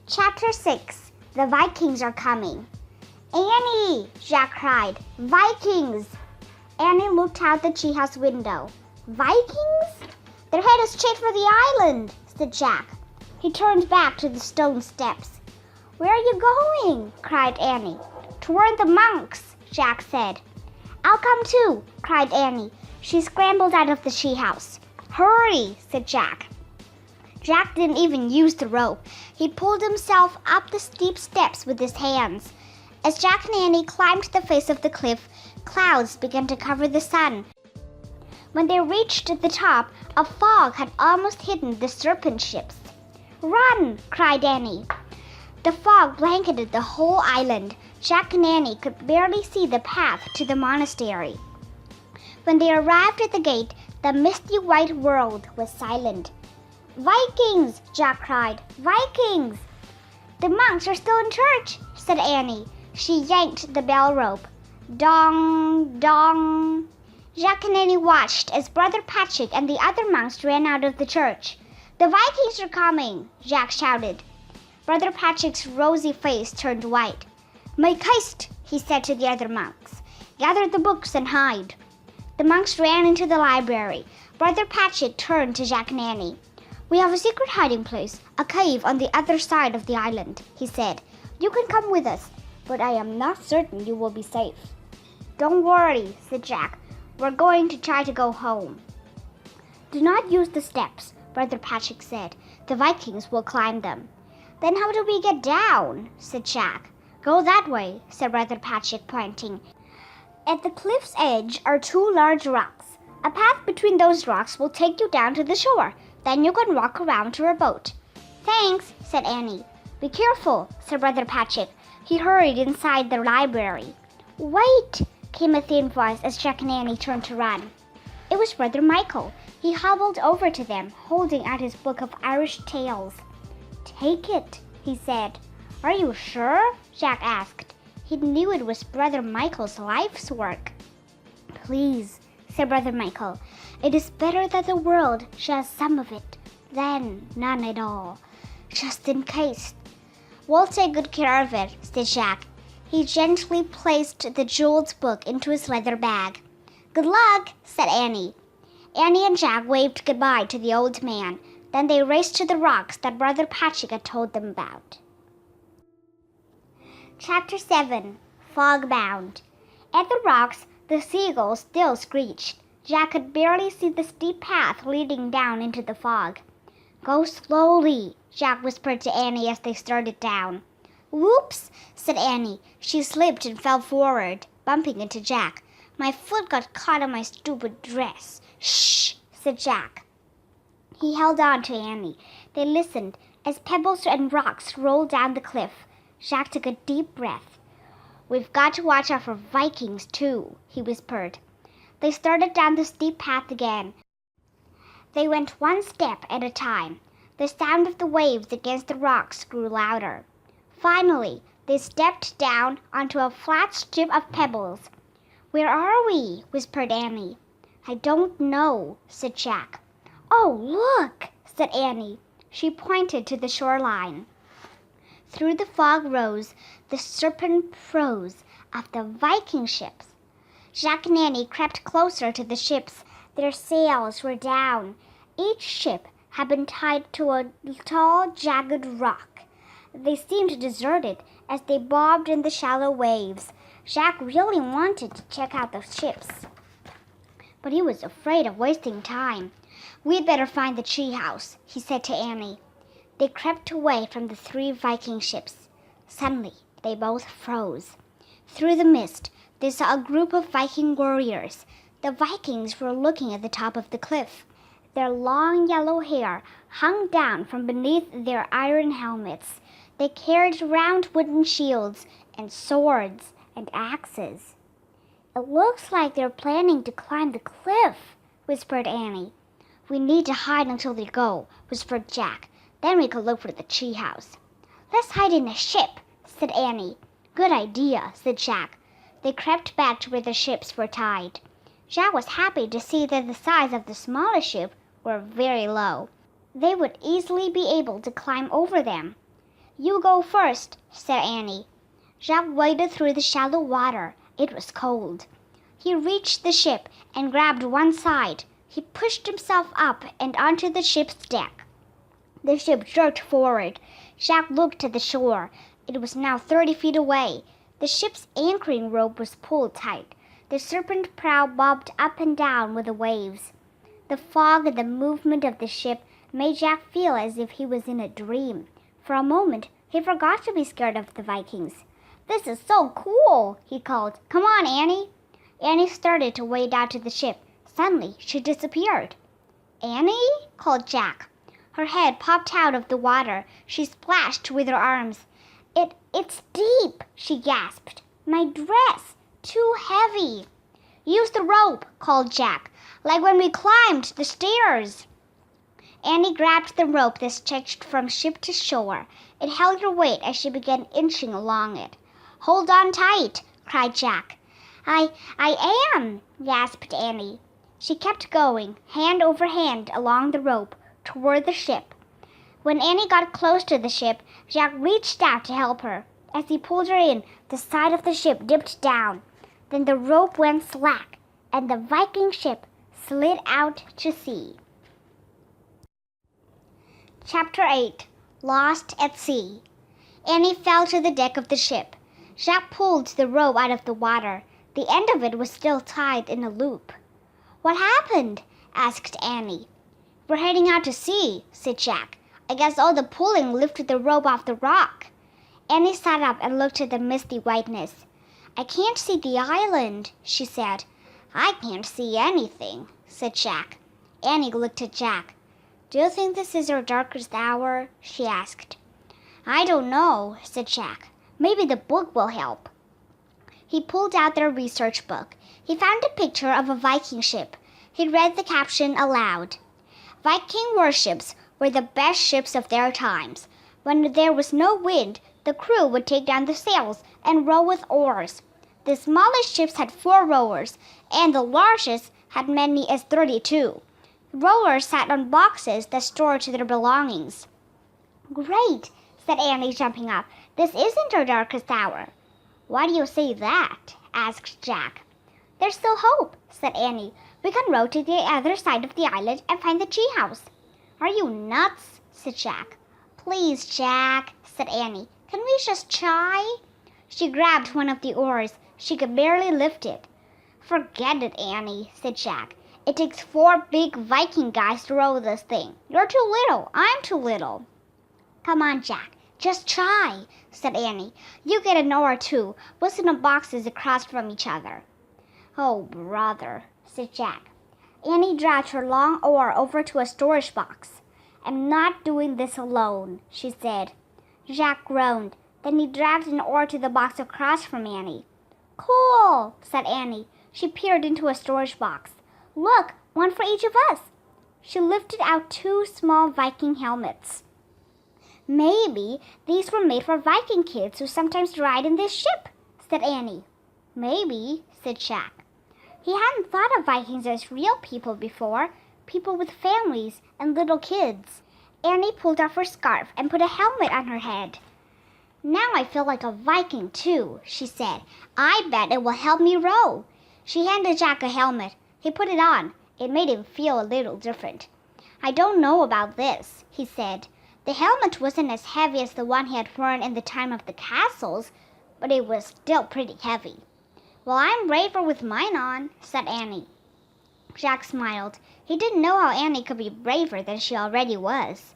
Chapter 6. The Vikings are coming. Annie! Jack cried. Vikings! Annie looked out the treehouse window. Vikings? They're headed straight for the island, said Jack. He turned back to the stone steps. Where are you going? Cried Annie. Toward the monks, Jack said. I'll come too, cried Annie. She scrambled out of the treehouse. Hurry, said Jack. Jack didn't even use the rope. He pulled himself up the steep steps with his hands. As Jack and Annie climbed the face of the cliff, clouds began to cover the sun. When they reached the top, a fog had almost hidden the serpent ships. Run! Cried Annie. The fog blanketed the whole island. Jack and Annie could barely see the path to the monastery. When they arrived at the gate, the misty white world was silent. Vikings! Jack cried. Vikings! The monks are still in church, said Annie. She yanked the bell rope. Dong, dong. Jack and Annie watched as Brother Patrick and the other monks ran out of the church. The Vikings are coming, Jack shouted. Brother Patrick's rosy face turned white. Make haste, he said to the other monks. Gather the books and hide. The monks ran into the library. Brother Patrick turned to Jack and Annie. We have a secret hiding place, a cave on the other side of the island, he said. You can come with us, but I am not certain you will be safe. Don't worry, said Jack. We're going to try to go home. Do not use the steps, Brother Patrick said. The Vikings will climb them. Then how do we get down? Said Jack. Go that way, said Brother Patrick, pointing. At the cliff's edge are two large rocks. A path between those rocks will take you down to the shore. Then you can walk around to a boat. Thanks, said Annie. Be careful, said Brother Patrick. He hurried inside the library. Wait, came a thin voice as Jack and Annie turned to run. It was Brother Michael. He hobbled over to them, holding out his book of Irish tales. Take it, he said. Are you sure? Jack asked. He knew it was Brother Michael's life's work. Please, said Brother Michael. It is better that the world shares some of it than none at all. Just in case. We'll take good care of it, said Jack. He gently placed the jeweled book into his leather bag. Good luck, said Annie. Annie and Jack waved goodbye to the old man. Then they raced to the rocks that Brother Patrick had told them about. Chapter 7. Fog-bound. At the rocks, the seagulls still screeched. Jack could barely see the steep path leading down into the fog. Go slowly, Jack whispered to Annie as they started down. Whoops, said Annie. She slipped and fell forward, bumping into Jack. My foot got caught on my stupid dress. Shh, said Jack. He held on to Annie. They listened as pebbles and rocks rolled down the cliff. Jack took a deep breath. We've got to watch out for Vikings, too, he whispered. They started down the steep path again. They went one step at a time. The sound of the waves against the rocks grew louder. Finally, they stepped down onto a flat strip of pebbles. Where are we? Whispered Annie. I don't know, said Jack. Oh, look, said Annie. She pointed to the shoreline. Through the fog rose the serpent prows of the Viking ships. Jack and Annie crept closer to the ships. Their sails were down. Each ship had been tied to a tall, jagged rock. They seemed deserted as they bobbed in the shallow waves. Jack really wanted to check out the ships, but he was afraid of wasting time. We'd better find the treehouse, he said to Annie. They crept away from the three Viking ships. Suddenly, they both froze. Through the mist, they saw a group of Viking warriors. The Vikings were looking at the top of the cliff. Their long yellow hair hung down from beneath their iron helmets. They carried round wooden shields and swords and axes. It looks like they're planning to climb the cliff, whispered Annie. We need to hide until they go, whispered Jack. Then we can look for the treehouse. Let's hide in a ship, said Annie. Good idea, said Jack. They crept back to where the ships were tied. Jack was happy to see that the sides of the smallest ship were very low. They would easily be able to climb over them. You go first, said Annie. Jacques waded through the shallow water. It was cold. He reached the ship and grabbed one side. He pushed himself up and onto the ship's deck. The ship jerked forward. Jacques looked at the shore. It was now 30 feet away. The ship's anchoring rope was pulled tight. The serpent prow bobbed up and down with the waves. The fog and the movement of the ship made Jacques feel as if he was in a dream. For a moment, he forgot to be scared of the Vikings. This is so cool, he called. Come on, Annie. Annie started to wade out to the ship. Suddenly, she disappeared. Annie? Called Jacques. Her head popped out of the water. She splashed with her arms. It's deep, she gasped. My dress, too heavy. Use the rope, called Jacques, like when we climbed the stairs. Annie grabbed the rope that stretched from ship to shore. It held her weight as she began inching along it. Hold on tight, cried Jacques. I am, gasped Annie. She kept going, hand over hand along the rope, toward the ship. When Annie got close to the ship, Jacques reached out to help her. As he pulled her in, the side of the ship dipped down. Then the rope went slack, and the Viking ship slid out to sea. Chapter 8. Lost at Sea. Annie fell to the deck of the ship. Jacques pulled the rope out of the water. The end of it was still tied in a loop. What happened? Asked Annie. We're heading out to sea, said Jacques. I guess all the pulling lifted the rope off the rock. Annie sat up and looked at the misty whiteness. I can't see the island, she said. I can't see anything, said Jacques. Annie looked at Jacques. Do you think this is our darkest hour? She asked. I don't know, said Jacques. Maybe the book will help. He pulled out their research book. He found a picture of a Viking ship. He read the caption aloud. Viking warships were the best ships of their times. When there was no wind, the crew would take down the sails and row with oars. The smallest ships had 4 rowers, and the largest had many as 32. Rowers sat on boxes that stored their belongings. Great, said Annie, jumping up. This isn't our darkest hour. Why do you say that? Asked Jacques. There's still hope, said Annie. We can row to the other side of the island and find the tree house. Are you nuts? Said Jacques. Please, Jacques, said Annie. Can we just try? She grabbed one of the oars. She could barely lift it. Forget it, Annie, said Jacques. It takes 4 big Viking guys to row this thing. You're too little. I'm too little. Come on, Jacques. Just try, said Annie. You get an oar, too. We'll sit on boxes across from each other. Oh, brother, said Jacques. Annie dragged her long oar over to a storage box. I'm not doing this alone, she said. Jacques groaned. Then he dragged an oar to the box across from Annie. Cool, said Annie. She peered into a storage box. Look, one for each of us. She lifted out 2 small Viking helmets. Maybe these were made for Viking kids who sometimes ride in this ship, said Annie. Maybe, said Jacques. He hadn't thought of Vikings as real people before, people with families and little kids. Annie pulled off her scarf and put a helmet on her head. Now I feel like a Viking, too, she said. I bet it will help me row. She handed Jacques a helmet. He put it on. It made him feel a little different. I don't know about this, he said. The helmet wasn't as heavy as the one he had worn in the time of the castles, but it was still pretty heavy. Well, I'm braver with mine on, said Annie. Jacques smiled. He didn't know how Annie could be braver than she already was.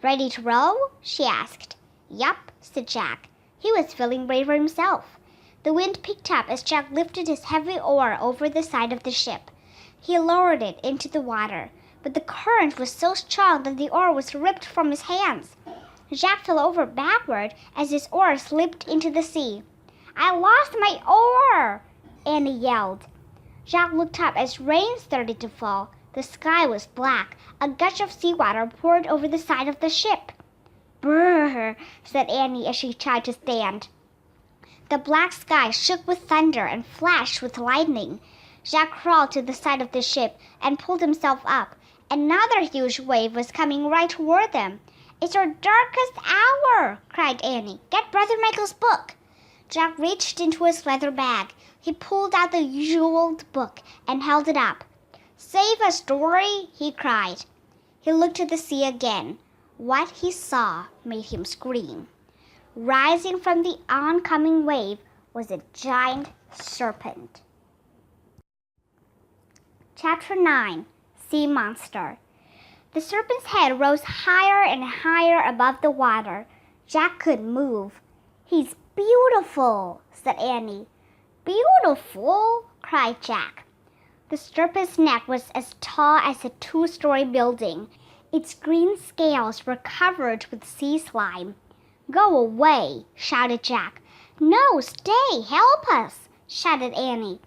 Ready to row? She asked. Yup, said Jacques. He was feeling braver himself. The wind picked up as Jacques lifted his heavy oar over the side of the ship. He lowered it into the water, but the current was so strong that the oar was ripped from his hands. Jacques fell over backward as his oar slipped into the sea. I lost my oar! Annie yelled. Jacques looked up as rain started to fall. The sky was black. A gush of seawater poured over the side of the ship. Brrr, said Annie as she tried to stand. The black sky shook with thunder and flashed with lightning. Jacques crawled to the side of the ship and pulled himself up. Another huge wave was coming right toward them. It's our darkest hour, cried Annie. Get Brother Michael's book. Jack reached into his leather bag. He pulled out the jeweled book and held it up. Save us, Dory, he cried. He looked at the sea again. What he saw made him scream. Rising from the oncoming wave was a giant serpent. Chapter 9. Sea Monster. The serpent's head rose higher and higher above the water. Jack couldn't move. He's beautiful, said Annie. Beautiful, cried Jack. The serpent's neck was as tall as a 2-story building. Its green scales were covered with sea slime. Go away, shouted Jack. No, stay, help us, shouted Annie.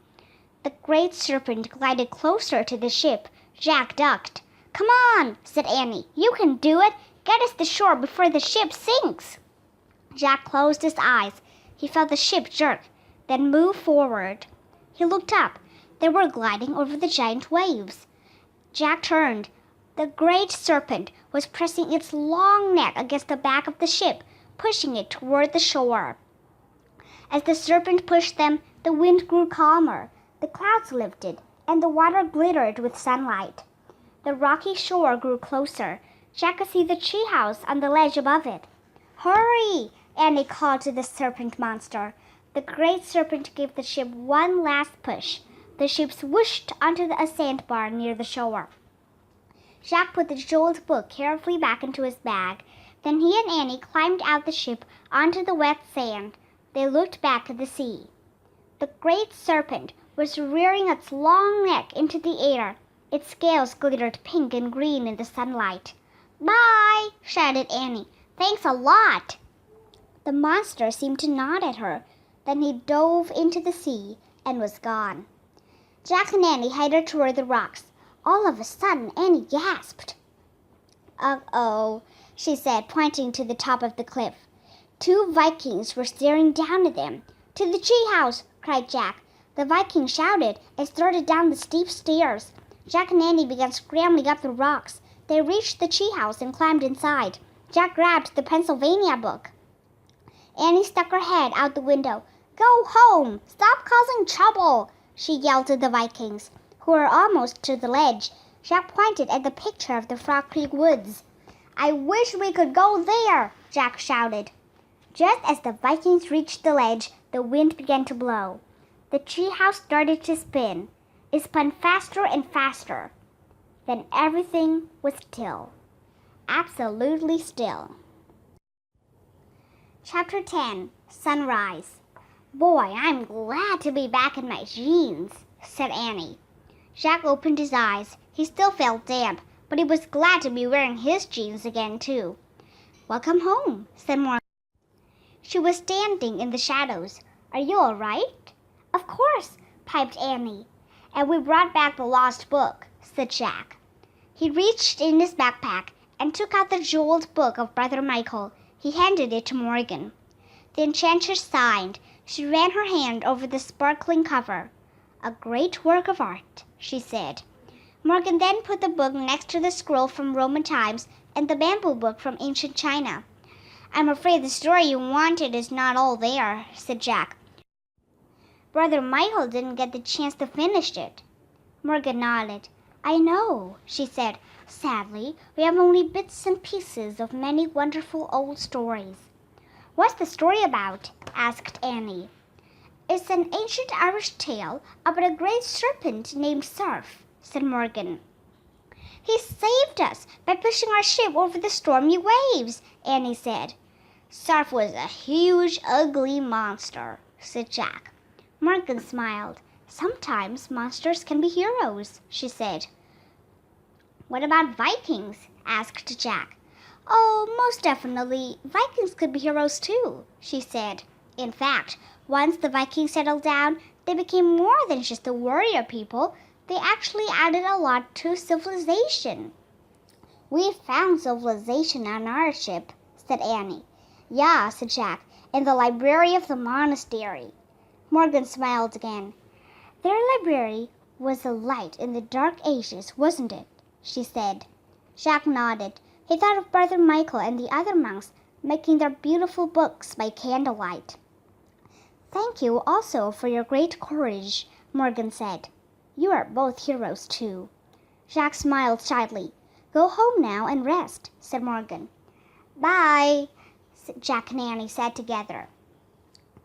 The great serpent glided closer to the ship. Jack ducked. Come on, said Annie. You can do it. Get us to shore before the ship sinks. Jack closed his eyes. He felt the ship jerk, then move forward. He looked up. They were gliding over the giant waves. Jack turned. The great serpent was pressing its long neck against the back of the ship, pushing it toward the shore. As the serpent pushed them, the wind grew calmer. The clouds lifted, and the water glittered with sunlight. The rocky shore grew closer. Jack could see the treehouse on the ledge above it. Hurry! Annie called to the serpent monster. The great serpent gave the ship one last push. The ship swooshed onto a sandbar near the shore. Jack put the jeweled book carefully back into his bag. Then he and Annie climbed out the ship onto the wet sand. They looked back at the sea. The great serpent was rearing its long neck into the air. Its scales glittered pink and green in the sunlight. Bye, shouted Annie. Thanks a lot. The monster seemed to nod at her. Then he dove into the sea and was gone. Jack and Annie headed toward the rocks. All of a sudden, Annie gasped. Uh-oh, she said, pointing to the top of the cliff. 2 Vikings were staring down at them. To the treehouse, cried Jack. The Viking shouted and started down the steep stairs. Jack and Annie began scrambling up the rocks. They reached the treehouse and climbed inside. Jack grabbed the Pennsylvania book. Annie stuck her head out the window. Go home! Stop causing trouble! She yelled at the Vikings, who were almost to the ledge. Jack pointed at the picture of the Frog Creek woods. I wish we could go there, Jack shouted. Just as the Vikings reached the ledge, the wind began to blow. The treehouse started to spin. It spun faster and faster. Then everything was still. Absolutely still. Chapter 10. Sunrise. Boy, I'm glad to be back in my jeans, said Annie. Jack opened his eyes. He still felt damp, but he was glad to be wearing his jeans again, too. Welcome home, said Morgan. She was standing in the shadows. Are you all right? Of course, piped Annie. And we brought back the lost book, said Jack. He reached in his backpack and took out the jeweled book of Brother Michael. He handed it to Morgan. The enchantress sighed. She ran her hand over the sparkling cover. A great work of art, she said. Morgan then put the book next to the scroll from Roman times and the bamboo book from ancient China. I'm afraid the story you wanted is not all there, said Jack. Brother Michael didn't get the chance to finish it. Morgan nodded. I know, she said. Sadly, we have only bits and pieces of many wonderful old stories. What's the story about? Asked Annie. It's an ancient Irish tale about a great serpent named Surf, said Morgan. He saved us by pushing our ship over the stormy waves, Annie said. Surf was a huge, ugly monster, said Jack. Morgan smiled. Sometimes monsters can be heroes, she said. What about Vikings? Asked Jack. Oh, most definitely. Vikings could be heroes too, she said. In fact, once the Vikings settled down, they became more than just a warrior people. They actually added a lot to civilization. We found civilization on our ship, said Annie. Yeah, said Jack, in the library of the monastery. Morgan smiled again. Their library was a light in the dark ages, wasn't it? She said. Jack nodded. He thought of Brother Michael and the other monks making their beautiful books by candlelight. "Thank you also for your great courage," Morgan said. "You are both heroes too." Jacques smiled shyly. "Go home now and rest," said Morgan. "Bye," Jack and Annie said together.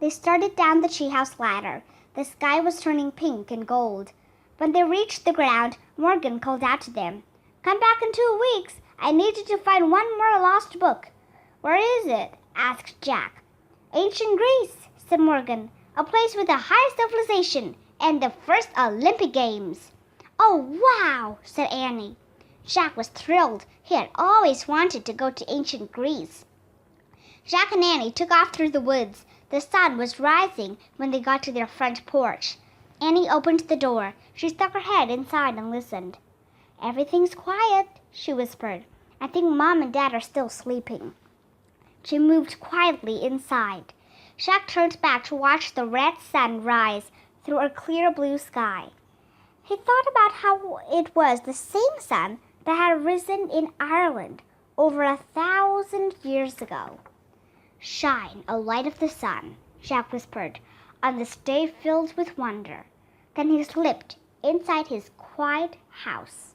They started down the treehouse ladder. The sky was turning pink and gold. When they reached the ground, Morgan called out to them, "Come back in 2 weeks. I need you to find one more lost book." "Where is it?" asked Jack. "Ancient Greece," said Morgan, "a place with a high civilization and the first Olympic Games." "Oh, wow," said Annie. Jack was thrilled. He had always wanted to go to ancient Greece. Jack and Annie took off through the woods. The sun was rising when they got to their front porch. Annie opened the door. She stuck her head inside and listened. "Everything's quiet," she whispered. "I think Mom and Dad are still sleeping." She moved quietly inside. Jack turned back to watch the red sun rise through a clear blue sky. He thought about how it was the same sun that had risen in Ireland over 1,000 years ago. "Shine, a light of the sun," Jack whispered, "on this day filled with wonder." Then he slipped inside his quiet house.